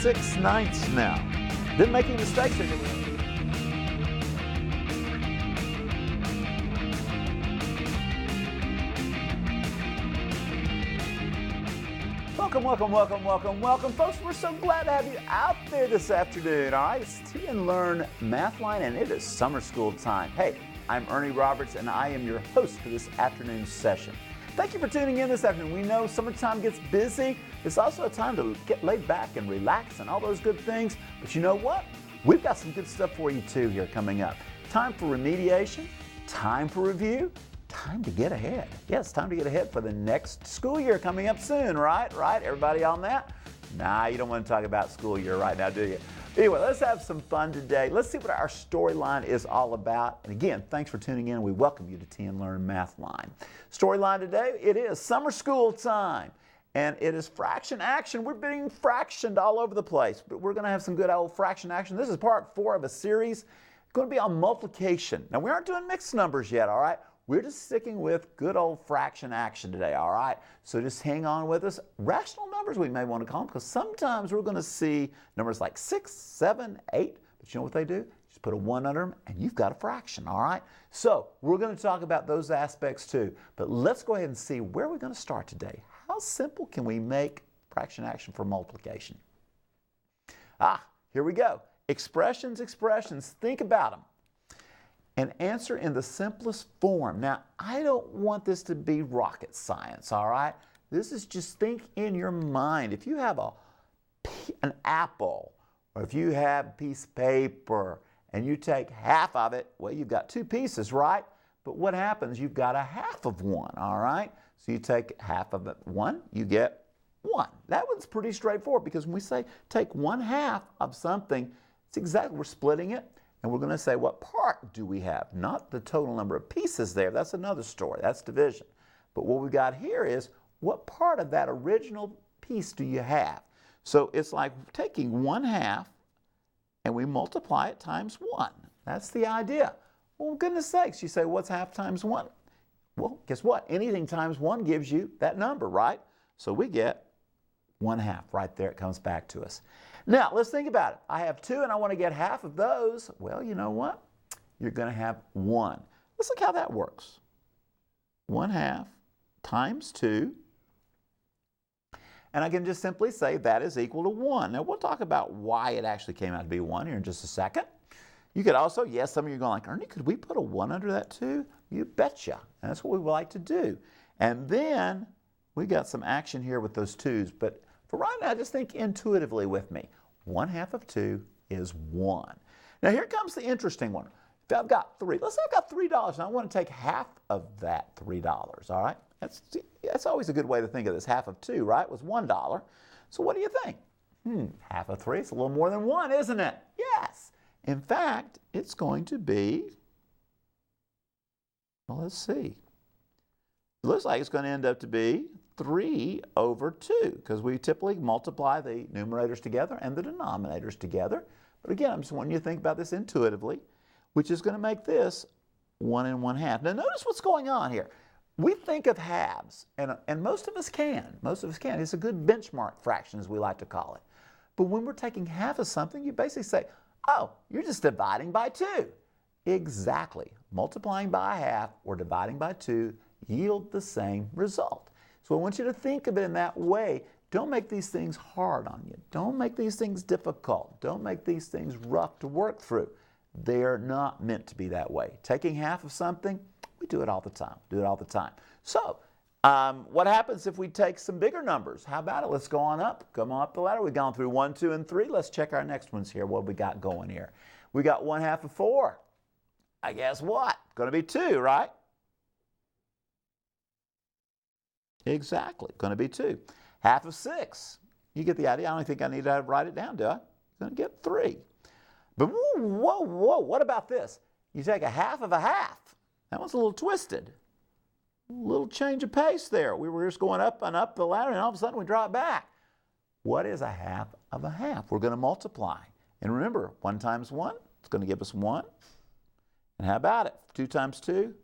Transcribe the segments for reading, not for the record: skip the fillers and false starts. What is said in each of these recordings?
6/9 now. Didn't make any mistakes there, did we? Welcome. Folks, we're so glad to have you out there this afternoon, all right? It's Tea and Learn Mathline, and it is summer school time. Hey, I'm Ernie Roberts, and I am your host for this afternoon session. Thank you for tuning in this afternoon. We know summertime gets busy. It's also a time to get laid back and relax and all those good things. But you know what? We've got some good stuff for you, too, here coming up. Time for remediation, time for review, time to get ahead. Yes, time to get ahead for the next school year coming up soon, right? Everybody on that? Nah, you don't want to talk about school year right now, do you? Anyway, let's have some fun today. Let's see what our storyline is all about. And again, thanks for tuning in. We welcome you to Tea and Learn Mathline. Storyline today, it is summer school time. And it is fraction action. We're being fractioned all over the place. But we're going to have some good old fraction action. This is part 4 of a series. It's going to be on multiplication. Now, we aren't doing mixed numbers yet, all right? We're just sticking with good old fraction action today, all right? So just hang on with us. Rational numbers, we may want to call them, because sometimes we're going to see numbers like 6, 7, 8. But you know what they do? Just put a 1 under them, and you've got a fraction, all right? So we're going to talk about those aspects too. But let's go ahead and see where we're going to start today. How simple can we make fraction action for multiplication? Here we go. Expressions. Think about them. And answer in the simplest form. Now, I don't want this to be rocket science, all right? This is just think in your mind. If you have an apple, or if you have a piece of paper, and you take half of it, well, you've got 2 pieces, right? But what happens? You've got a half of one, all right? So you take half of it, 1, you get 1. That one's pretty straightforward, because when we say take 1/2 of something, it's exactly, we're splitting it. And we're going to say, what part do we have? Not the total number of pieces there. That's another story. That's division. But what we got here is, what part of that original piece do you have? So it's like taking 1/2 and we multiply it times 1. That's the idea. Well, goodness sakes, you say, what's half times 1? Well, guess what? Anything times 1 gives you that number, right? So we get 1/2 right there. It comes back to us. Now, let's think about it. I have 2 and I want to get half of those. Well, you know what? You're going to have 1. Let's look how that works. 1/2 times 2. And I can just simply say that is equal to 1. Now, we'll talk about why it actually came out to be 1 here in just a second. You could also, yes, some of you are going like, Ernie, could we put a 1 under that too? You betcha. And that's what we would like to do. And then we got some action here with those 2's. But for right now, just think intuitively with me. 1/2 of 2 is 1. Now here comes the interesting one. If I've got 3, let's say I've got $3 and I want to take half of that $3, all right? That's always a good way to think of this. Half of 2, right, was $1. So what do you think? Half of 3 is a little more than 1, isn't it? Yes. In fact, it's going to be, well, let's see. It looks like it's going to end up to be 3 over 2, because we typically multiply the numerators together and the denominators together. But again, I'm just wanting you to think about this intuitively, which is going to make this 1 and 1/2. Now notice what's going on here. We think of halves, and most of us can. It's a good benchmark fraction, as we like to call it. But when we're taking half of something, you basically say, oh, you're just dividing by 2. Exactly. Multiplying by 1/2 or dividing by 2 yield the same result. So I want you to think of it in that way. Don't make these things hard on you. Don't make these things difficult. Don't make these things rough to work through. They're not meant to be that way. Taking half of something, we do it all the time. So what happens if we take some bigger numbers? How about it? Let's go on up. Come on up the ladder. We've gone through 1, 2, and 3. Let's check our next ones here. What have we got going here? We got 1/2 of 4. I guess what? Going to be 2, right? Exactly. Going to be 2. Half of 6. You get the idea. I don't think I need to write it down, do I? Going to get 3. But whoa. What about this? You take a half of a half. That one's a little twisted. A little change of pace there. We were just going up and up the ladder, and all of a sudden we drop back. What is a half of a half? We're going to multiply. And remember, 1 times 1, it's going to give us 1. And how about it? 2 times 2.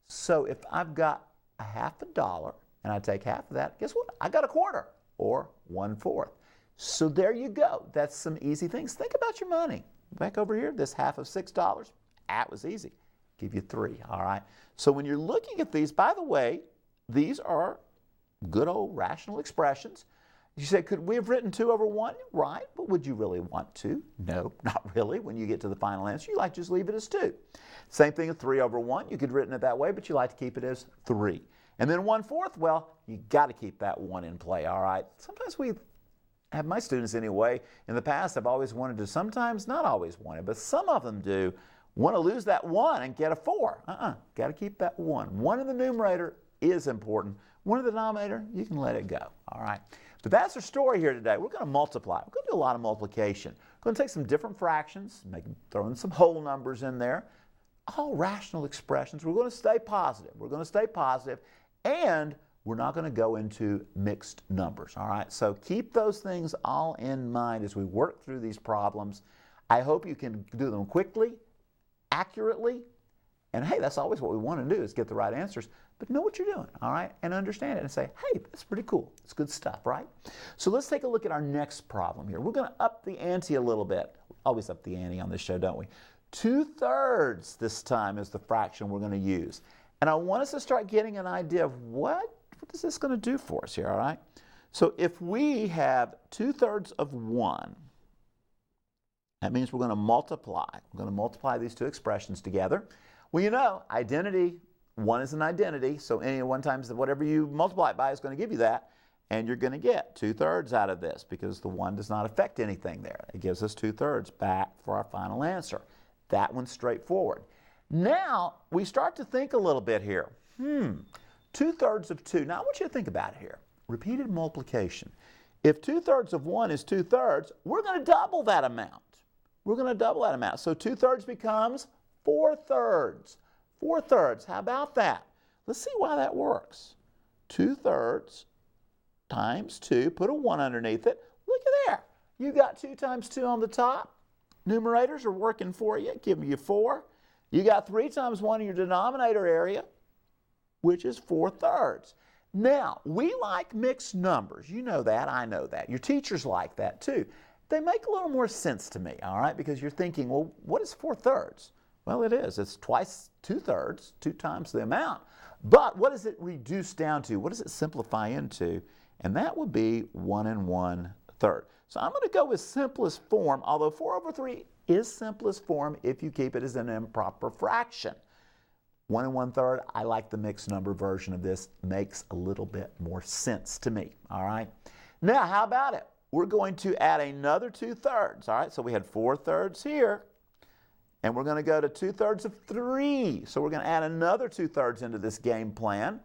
So if I've got a $1/2 and I take half of that, guess what? I got a quarter, or 1/4. So there you go. That's some easy things. Think about your money. Back over here, this half of $6. That was easy. Give you 3, all right? So when you're looking at these, by the way, these are good old rational expressions. You say, could we have written 2 over 1? Right, but would you really want to? No, not really. When you get to the final answer, you like to just leave it as 2. Same thing with 3 over 1. You could have written it that way, but you like to keep it as 3. And then 1/4, well, you got to keep that 1 in play, all right? Sometimes we have, my students anyway, in the past have always wanted to, sometimes not always wanted, but some of them do, want to lose that 1 and get a 4. Got to keep that 1. 1 in the numerator is important. 1 in the denominator, you can let it go, all right? But that's our story here today. We're going to multiply. We're going to do a lot of multiplication. We're going to take some different fractions, throw in some whole numbers in there, all rational expressions. We're going to stay positive. We're going to stay positive, and we're not going to go into mixed numbers, all right? So keep those things all in mind as we work through these problems. I hope you can do them quickly, accurately, and hey, that's always what we want to do is get the right answers, but know what you're doing, all right? And understand it and say, hey, that's pretty cool. It's good stuff, right? So let's take a look at our next problem here. We're going to up the ante a little bit. We always up the ante on this show, don't we? 2/3 this time is the fraction we're going to use. And I want us to start getting an idea of what is this going to do for us here, all right? So if we have 2/3 of 1, that means we're going to multiply. We're going to multiply these 2 expressions together. Well, you know, identity, 1 is an identity, so any 1 times whatever you multiply it by is going to give you that, and you're going to get 2/3 out of this because the 1 does not affect anything there. It gives us 2/3 back for our final answer. That one's straightforward. Now, we start to think a little bit here. 2/3 of 2. Now, I want you to think about it here. Repeated multiplication. If 2/3 of 1 is 2/3, we're going to double that amount. We're going to double that amount. So 2/3 becomes 4/3. 4/3. How about that? Let's see why that works. 2/3 times 2. Put a 1 underneath it. Look at there. You got 2 times 2 on the top. Numerators are working for you, giving you 4. You got 3 times 1 in your denominator area, which is 4/3. Now, we like mixed numbers. You know that. I know that. Your teachers like that too. They make a little more sense to me, all right, because you're thinking, well, what is 4/3? Well, it is. It's twice 2/3, 2 times the amount. But what does it reduce down to? What does it simplify into? And that would be 1 1/3. So I'm going to go with simplest form, although 4/3 is simplest form if you keep it as an improper fraction. 1 1/3, I like the mixed number version of this. Makes a little bit more sense to me, all right? Now, how about it? We're going to add another 2/3, all right? So we had 4/3 here, and we're going to go to 2/3 of 3. So we're going to add another 2/3 into this game plan.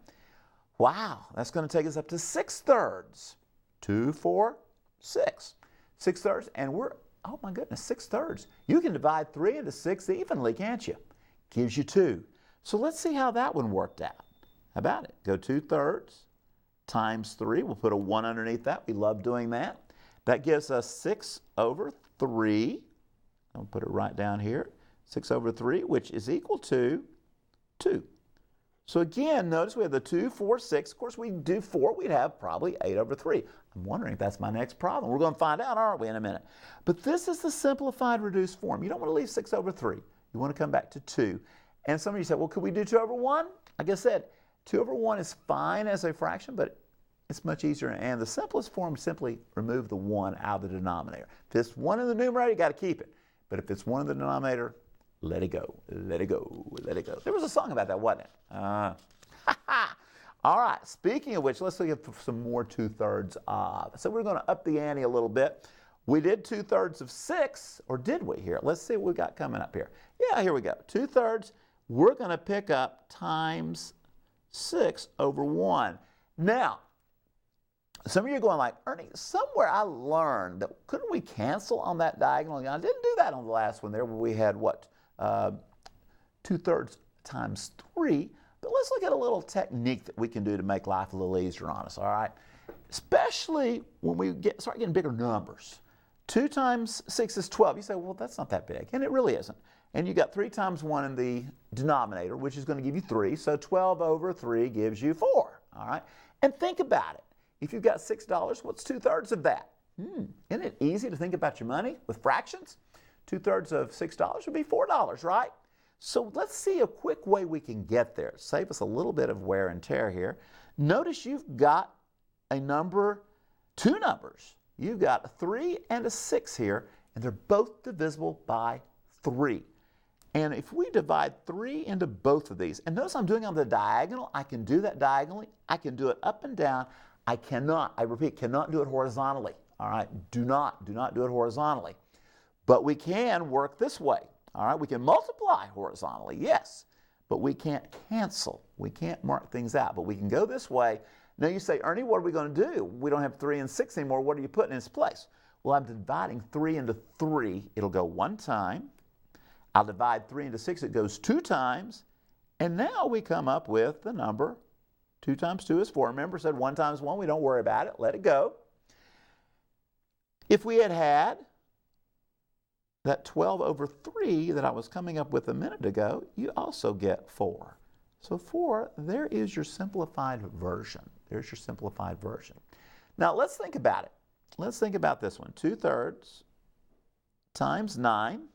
Wow, that's going to take us up to 6/3. 2, 4, 6. 6/3, and we're, oh my goodness, 6/3. You can divide 3 into 6 evenly, can't you? Gives you 2. So let's see how that one worked out. How about it? Go 2/3 times 3. We'll put a 1 underneath that. We love doing that. That gives us 6/3. I'll put it right down here. 6/3, which is equal to 2. So again, notice we have the 2, 4, 6. Of course, we do 4. We'd have probably 8/3. I'm wondering if that's my next problem. We're going to find out, aren't we, in a minute. But this is the simplified reduced form. You don't want to leave 6/3. You want to come back to 2. And some of you said, well, could we do 2/1? Like I said, 2/1 is fine as a fraction, but it's much easier. And the simplest form, simply remove the 1 out of the denominator. If it's 1 in the numerator, you got to keep it. But if it's 1 in the denominator, let it go, let it go, let it go. There was a song about that, wasn't it? All right, speaking of which, let's look at some more 2/3 of. So we're going to up the ante a little bit. We did 2/3 of 6, or did we here? Let's see what we got coming up here. Yeah, here we go. 2/3, we're going to pick up times 6/1. Now, some of you are going like, Ernie, somewhere I learned that couldn't we cancel on that diagonal? I didn't do that on the last one there where we had what? 2/3 times 3. But let's look at a little technique that we can do to make life a little easier on us, all right? Especially when we start getting bigger numbers. 2 times 6 is 12. You say, well, that's not that big. And it really isn't. And you got 3 times 1 in the denominator, which is going to give you 3. So 12/3 gives you 4, all right? And think about it. If you've got $6, what's 2/3 of that? Isn't it easy to think about your money with fractions? 2/3 of $6 would be $4, right? So let's see a quick way we can get there. Save us a little bit of wear and tear here. Notice you've got a number, two numbers. You've got a 3 and a 6 here, and they're both divisible by 3. And if we divide 3 into both of these, and notice I'm doing on the diagonal, I can do that diagonally, I can do it up and down. I cannot, I repeat, cannot do it horizontally. All right, do not do it horizontally. But we can work this way. All right, we can multiply horizontally, yes, but we can't cancel. We can't mark things out, but we can go this way. Now you say, Ernie, what are we going to do? We don't have 3 and 6 anymore. What are you putting in its place? Well, I'm dividing 3 into 3. It'll go 1 time. I'll divide 3 into 6. It goes 2 times. And now we come up with the number 2 times 2 is 4. Remember, I said 1 times 1. We don't worry about it. Let it go. If we had had that 12 over 3 that I was coming up with a minute ago, you also get 4. So 4, there is your simplified version. There's your simplified version. Now let's think about it. Let's think about this one. 2/3 times 9.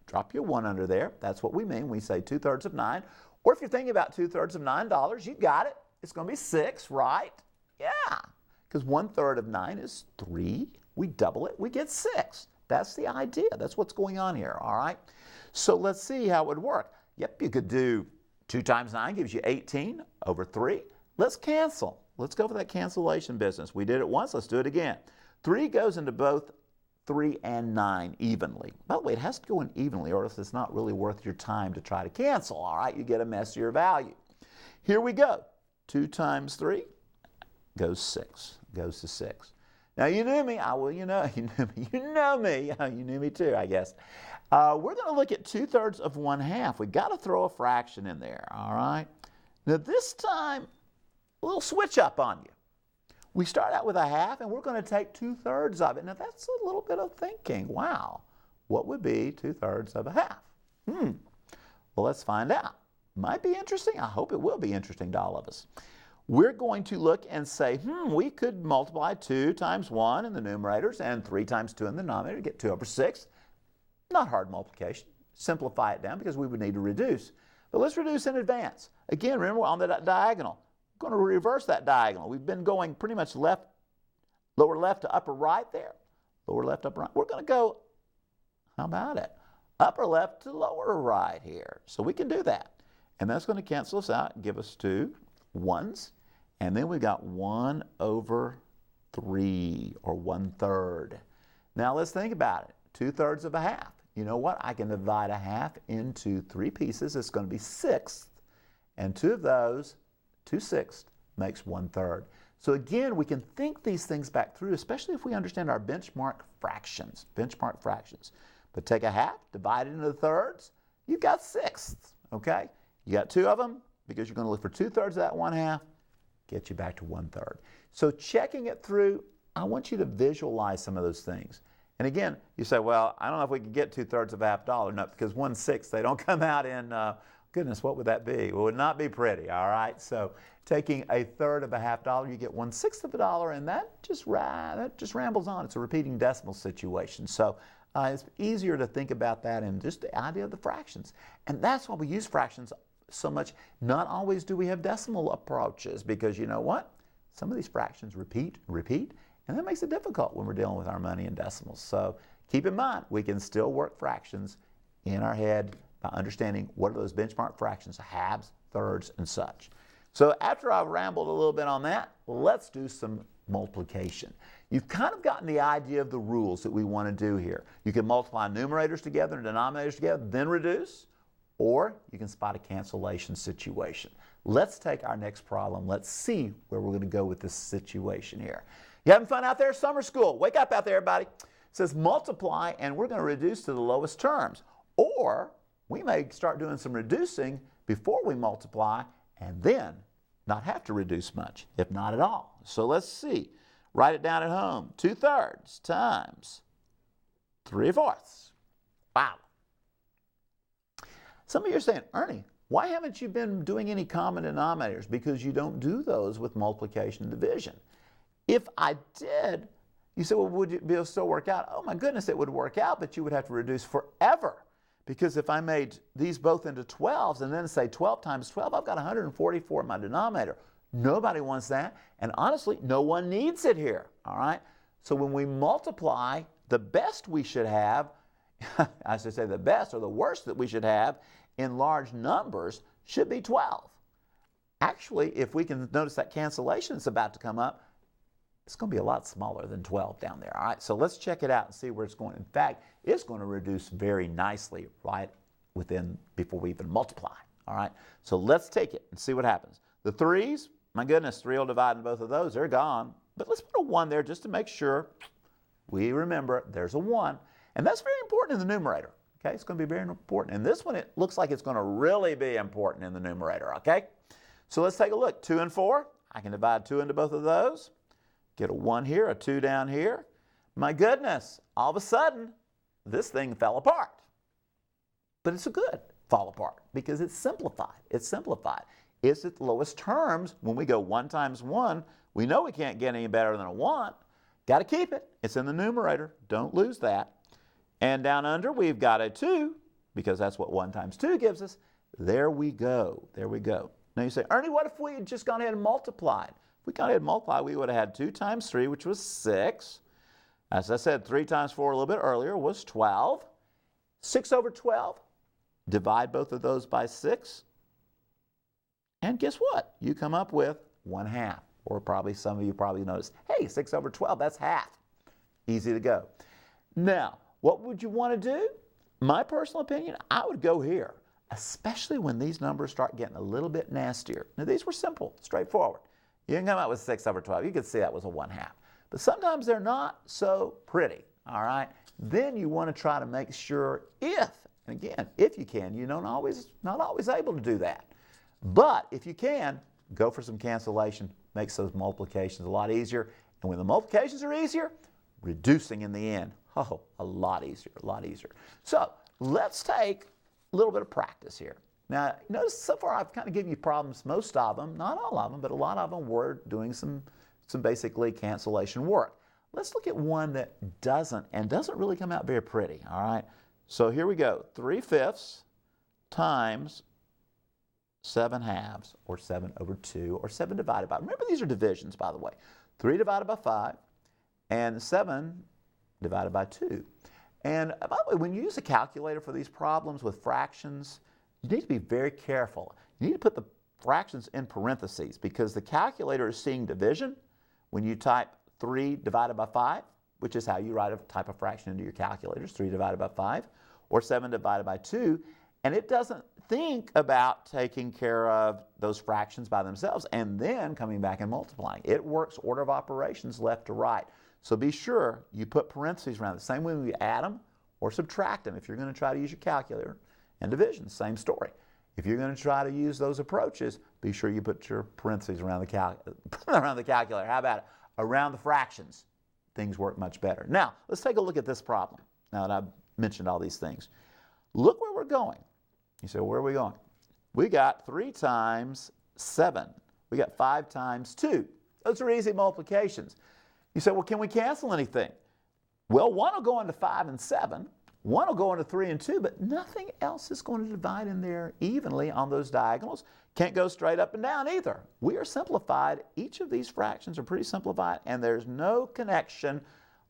Drop your 1 under there. That's what we mean when we say 2/3 of 9. Or if you're thinking about 2/3 of $9, you got it. It's going to be 6, right? Yeah, because 1/3 of 9 is 3. We double it, we get 6. That's the idea. That's what's going on here, all right? So let's see how it would work. Yep, you could do 2 times 9 gives you 18 over 3. Let's cancel. Let's go for that cancellation business. We did it once, let's do it again. 3 goes into both 3 and 9 evenly. By the way, it has to go in evenly or else it's not really worth your time to try to cancel, all right? You get a messier value. Here we go. 2 times 3 goes 6, goes to 6. Now you knew me, you know me, you knew me too, I guess. We're going to look at 2/3 of 1/2. We've got to throw a fraction in there, all right? Now this time, a little switch up on you. We start out with a half and we're going to take 2/3 of it. Now that's a little bit of thinking. Wow, what would be 2/3 of a half? Well, let's find out. Might be interesting. I hope it will be interesting to all of us. We're going to look and say, we could multiply 2 times 1 in the numerators and 3 times 2 in the denominator to get 2 over 6. Not hard multiplication. Simplify it down because we would need to reduce. But let's reduce in advance. Again, remember on the diagonal. We're going to reverse that diagonal. We've been going pretty much lower left to upper right there. Lower left, upper right. We're going to go, how about it? Upper left to lower right here. So we can do that. And that's going to cancel us out and give us 2 1s. And then we've got 1 over 3, or 1/3. Now let's think about it. 2/3 of a half. You know what? I can divide a half into 3 pieces. It's going to be 1/6. And 2 of those, 2/6, makes 1/3. So again, we can think these things back through, especially if we understand our benchmark fractions. Benchmark fractions. But take a half, divide it into thirds, you've got 1/6. Okay? You got 2 of them because you're going to look for 2/3 of that 1/2. Get you back to 1/3. So checking it through, I want you to visualize some of those things. And again, you say, well, I don't know if we can get 2/3 of $1/2. No, because 1/6, they don't come out in, goodness, what would that be? Well, it would not be pretty, all right? So taking 1/3 of $0.50, you get 1/6 of a dollar, and that just rambles on. It's a repeating decimal situation. So it's easier to think about that and just the idea of the fractions. And that's why we use fractions so much. Not always do we have decimal approaches because you know what? Some of these fractions repeat, and that makes it difficult when we're dealing with our money in decimals. So keep in mind, we can still work fractions in our head by understanding what are those benchmark fractions, halves, thirds, and such. So after I've rambled a little bit on that, let's do some multiplication. You've kind of gotten the idea of the rules that we want to do here. You can multiply numerators together and denominators together, then reduce, or you can spot a cancellation situation. Let's take our next problem. Let's see where we're going to go with this situation here. You having fun out there? Summer school. Wake up out there, everybody. It says multiply, and we're going to reduce to the lowest terms. Or we may start doing some reducing before we multiply and then not have to reduce much, if not at all. So let's see. Write it down at home. 2/3 times 3/4. Wow. Some of you are saying, Ernie, why haven't you been doing any common denominators? Because you don't do those with multiplication and division. If I did, You say, well, would it still work out? Oh my goodness, it would work out, but you would have to reduce forever. Because if I made these both into 12s and then say 12 times 12, I've got 144 in my denominator. Nobody wants that, and honestly, no one needs it here, all right? So when we multiply, the best we should have, I should say the best or the worst that we should have in large numbers should be 12. Actually, if we can notice that cancellation is about to come up, it's going to be a lot smaller than 12 down there, all right? So let's check it out and see where it's going. In fact, it's going to reduce very nicely right before we even multiply, all right? So let's take it and see what happens. The 3's, my goodness, 3 will divide in both of those. They're gone. But let's put a 1 there just to make sure we remember there's a 1. And that's very important in the numerator, okay? It's going to be very important. And this one, it looks like it's going to really be important in the numerator, okay? So let's take a look. 2 and 4, I can divide 2 into both of those. Get a 1 here, a 2 down here. My goodness, all of a sudden, this thing fell apart. But it's a good fall apart because it's simplified. It's simplified. It's at the lowest terms. When we go 1 times 1, we know we can't get any better than a 1. Got to keep it. It's in the numerator. Don't lose that. And down under, we've got a 2 because that's what 1 times 2 gives us. There we go. There we go. Now you say, Ernie, what if we had just gone ahead and multiplied? If we gone ahead and multiplied, we would have had 2 times 3, which was 6. As I said, 3 times 4 a little bit earlier was 12. 6 over 12. Divide both of those by 6. And guess what? You come up with 1/2. Or probably some of you probably noticed, hey, 6 over 12, that's half. Easy to go. Now, what would you want to do? My personal opinion, I would go here, especially when these numbers start getting a little bit nastier. Now, these were simple, straightforward. You can come out with 6 over 12. You could see that was a 1/2. But sometimes they're not so pretty, all right? Then you want to try to make sure and again, if you can, you're not always able to do that. But if you can, go for some cancellation. Makes those multiplications a lot easier. And when the multiplications are easier, reducing in the end, a lot easier, a lot easier. So let's take a little bit of practice here. Now, notice so far I've kind of given you problems, most of them, not all of them, but a lot of them were doing some basically cancellation work. Let's look at one that doesn't really come out very pretty, all right? So here we go, 3/5 times 7/2, or 7 over 2, or 7 divided by, remember these are divisions, by the way. 3 divided by 5, and 7 divided by 2. And by the way, when you use a calculator for these problems with fractions, you need to be very careful. You need to put the fractions in parentheses because the calculator is seeing division when you type 3 divided by 5, which is how you write a type of fraction into your calculators, 3 divided by 5, or 7 divided by 2, and it doesn't think about taking care of those fractions by themselves and then coming back and multiplying. It works order of operations left to right. So be sure you put parentheses around it. Same way when you add them or subtract them. If you're going to try to use your calculator, and division, same story. If you're going to try to use those approaches, be sure you put your parentheses around the calculator. How about it? Around the fractions. Things work much better. Now, let's take a look at this problem. Now that I've mentioned all these things. Look where we're going. You say, where are we going? We got 3 times 7. We got 5 times 2. Those are easy multiplications. You say, well, can we cancel anything? Well, 1 will go into 5 and 7. 1 will go into 3 and 2, but nothing else is going to divide in there evenly on those diagonals. Can't go straight up and down either. We are simplified. Each of these fractions are pretty simplified, and there's no connection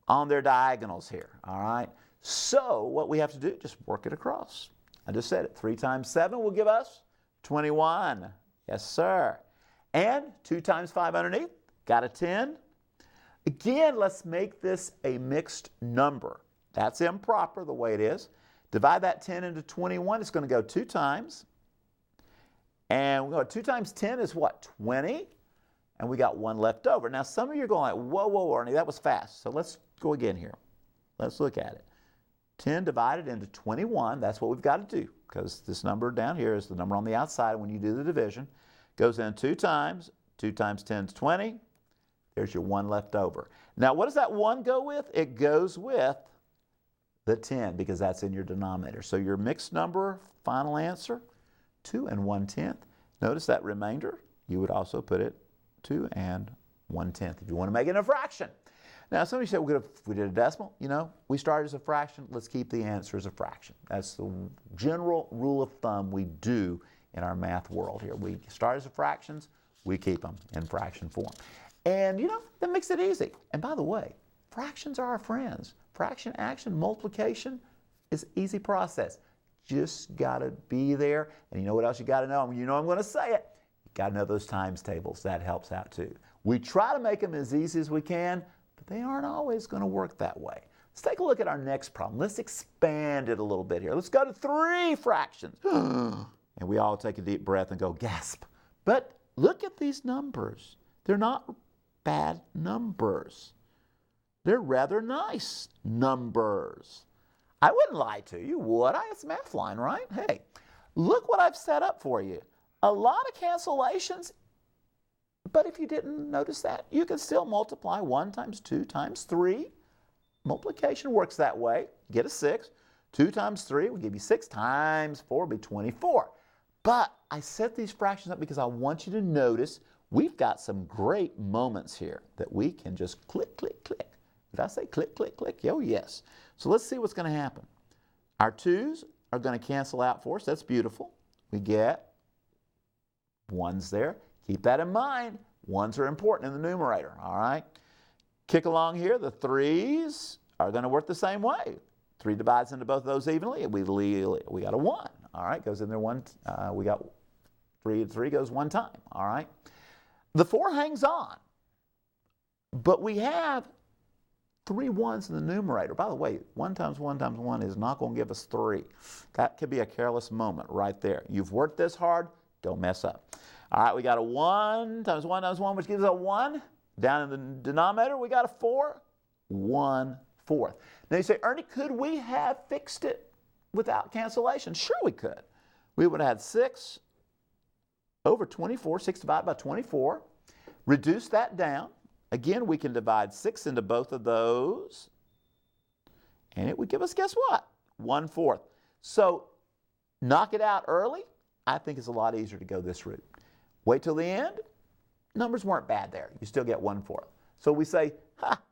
on their diagonals here, all right? So what we have to do, just work it across. I just said it. 3 times 7 will give us 21. Yes, sir. And 2 times 5 underneath, got a 10. Again, let's make this a mixed number. That's improper the way it is. Divide that 10 into 21. It's going to go 2 times. And we go 2 times 10 is what? 20. And we got 1 left over. Now, some of you are going like, whoa, Ernie, that was fast. So let's go again here. Let's look at it. 10 divided into 21, that's what we've got to do because this number down here is the number on the outside when you do the division. Goes in 2 times. 2 times 10 is 20. There's your 1 left over. Now, what does that 1 go with? It goes with the 10 because that's in your denominator. So your mixed number final answer, 2 and 1/10. Notice that remainder, you would also put it 2 and 1/10 if you want to make it a fraction. Now, somebody said, well, if we did a decimal, we started as a fraction, let's keep the answer as a fraction. That's the general rule of thumb we do in our math world here. We start as fractions, we keep them in fraction form. And, that makes it easy. And by the way, fractions are our friends. Fraction action, multiplication is an easy process. Just got to be there. And you know what else you got to know? I'm going to say it. You got to know those times tables. That helps out too. We try to make them as easy as we can, but they aren't always going to work that way. Let's take a look at our next problem. Let's expand it a little bit here. Let's go to 3 fractions. And we all take a deep breath and go, gasp. But look at these numbers. They're not bad numbers. They're rather nice numbers. I wouldn't lie to you, would I? It's Mathline, right? Hey, look what I've set up for you. A lot of cancellations, but if you didn't notice that, you can still multiply 1 times 2 times 3. Multiplication works that way. You get a 6. 2 times 3 will give you 6 times 4 will be 24. But I set these fractions up because I want you to notice we've got some great moments here that we can just click, click, click. Did I say click, click, click? Oh, yes. So let's see what's going to happen. Our 2's are going to cancel out for us. That's beautiful. We get 1's there. Keep that in mind. 1's are important in the numerator, all right? Kick along here. The 3's are going to work the same way. 3 divides into both of those evenly. We got a 1, all right? Goes in there one. We got 3 and 3 goes 1 time, all right? The 4 hangs on, but we have 3 1's in the numerator. By the way, 1 times 1 times 1 is not going to give us 3. That could be a careless moment right there. You've worked this hard, don't mess up. All right, we got a 1 times 1 times 1, which gives us a 1. Down in the denominator, we got a 4, 1/4. Now you say, Ernie, could we have fixed it without cancellation? Sure we could. We would have had 6 over 24, 6 divided by 24. Reduce that down. Again, we can divide 6 into both of those. And it would give us, guess what? 1/4. So knock it out early. I think it's a lot easier to go this route. Wait till the end. Numbers weren't bad there. You still get 1/4. So we say,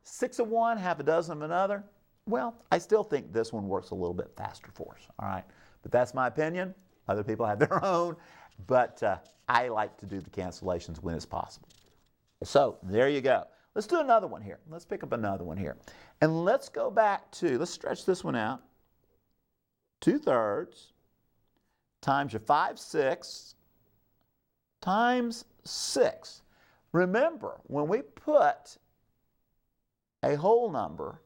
6 of one, half a dozen of another. Well, I still think this one works a little bit faster for us, all right? But that's my opinion. Other people have their own. But I like to do the cancellations when it's possible. So there you go. Let's do another one here. Let's pick up another one here. And let's go back to, let's stretch this one out. 2/3 times your 5/6 times 6. Remember, when we put a whole number,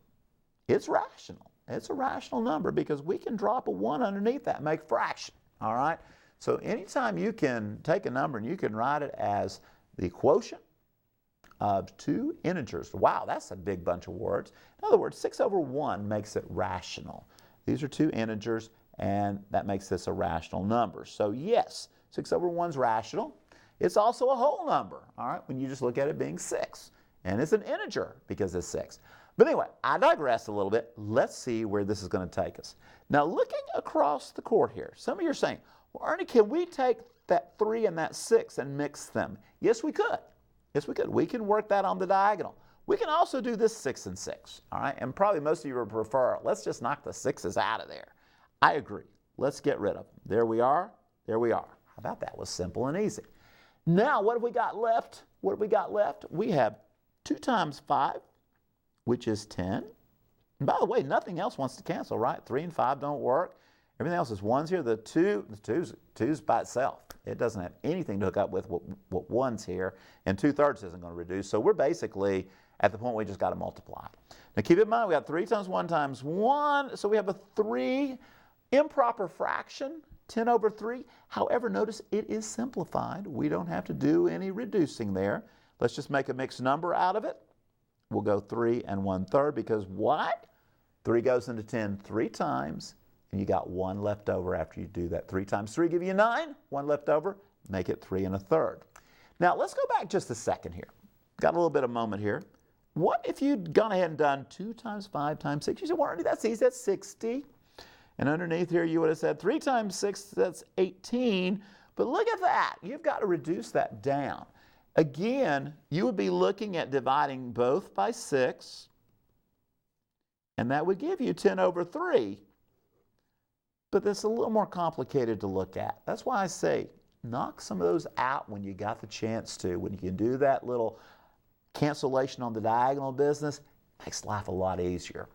it's rational. It's a rational number because we can drop a 1 underneath that and make a fraction, all right? So anytime you can take a number and you can write it as the quotient of 2 integers. Wow, that's a big bunch of words. In other words, 6 over 1 makes it rational. These are 2 integers, and that makes this a rational number. So yes, 6 over 1 is rational. It's also a whole number, all right, when you just look at it being 6. And it's an integer because it's 6. But anyway, I digress a little bit. Let's see where this is going to take us. Now, looking across the court here, some of you are saying, well, Ernie, can we take that 3 and that 6 and mix them? Yes, we could. Yes, we could. We can work that on the diagonal. We can also do this 6 and 6, all right? And probably most of you would prefer, let's just knock the 6's out of there. I agree. Let's get rid of them. There we are. There we are. How about that? Was simple and easy. Now, what have we got left? What have we got left? We have 2 times 5, which is 10. And by the way, nothing else wants to cancel, right? 3 and 5 don't work. Everything else is 1's here. The 2's by itself. It doesn't have anything to hook up with what 1's here. And 2/3 isn't going to reduce. So we're basically at the point we just got to multiply. Now keep in mind, we got 3 times 1 times 1. So we have a 3 improper fraction, 10 over 3. However, notice it is simplified. We don't have to do any reducing there. Let's just make a mixed number out of it. We'll go 3 and 1/3 because what? 3 goes into 10 3 times. And you got 1 left over after you do that. 3 times 3 give you 9. 1 left over, make it 3 1/3. Now let's go back just a second here. Got a little bit of moment here. What if you'd gone ahead and done 2 times 5 times 6? You said, well, Ernie, that's easy, that's 60. And underneath here you would have said 3 times 6, that's 18. But look at that. You've got to reduce that down. Again, you would be looking at dividing both by 6. And that would give you 10 over 3. But that's a little more complicated to look at. That's why I say knock some of those out when you got the chance to. When you can do that little cancellation on the diagonal business, it makes life a lot easier.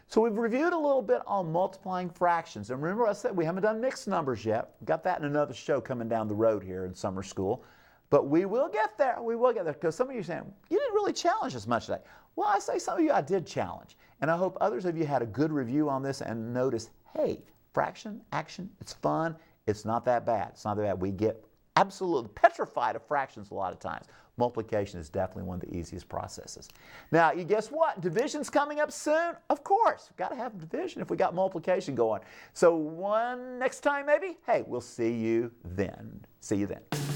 So we've reviewed a little bit on multiplying fractions. And remember I said we haven't done mixed numbers yet. We've got that in another show coming down the road here in summer school. But we will get there. We will get there. Because some of you are saying, you didn't really challenge us much today. Well, I say some of you I did challenge. And I hope others of you had a good review on this and noticed, hey, fraction, action, it's fun. It's not that bad. It's not that bad. We get absolutely petrified of fractions a lot of times. Multiplication is definitely one of the easiest processes. Now, you guess what? Division's coming up soon. Of course, we've got to have division if we got multiplication going. So one next time maybe? Hey, we'll see you then. See you then.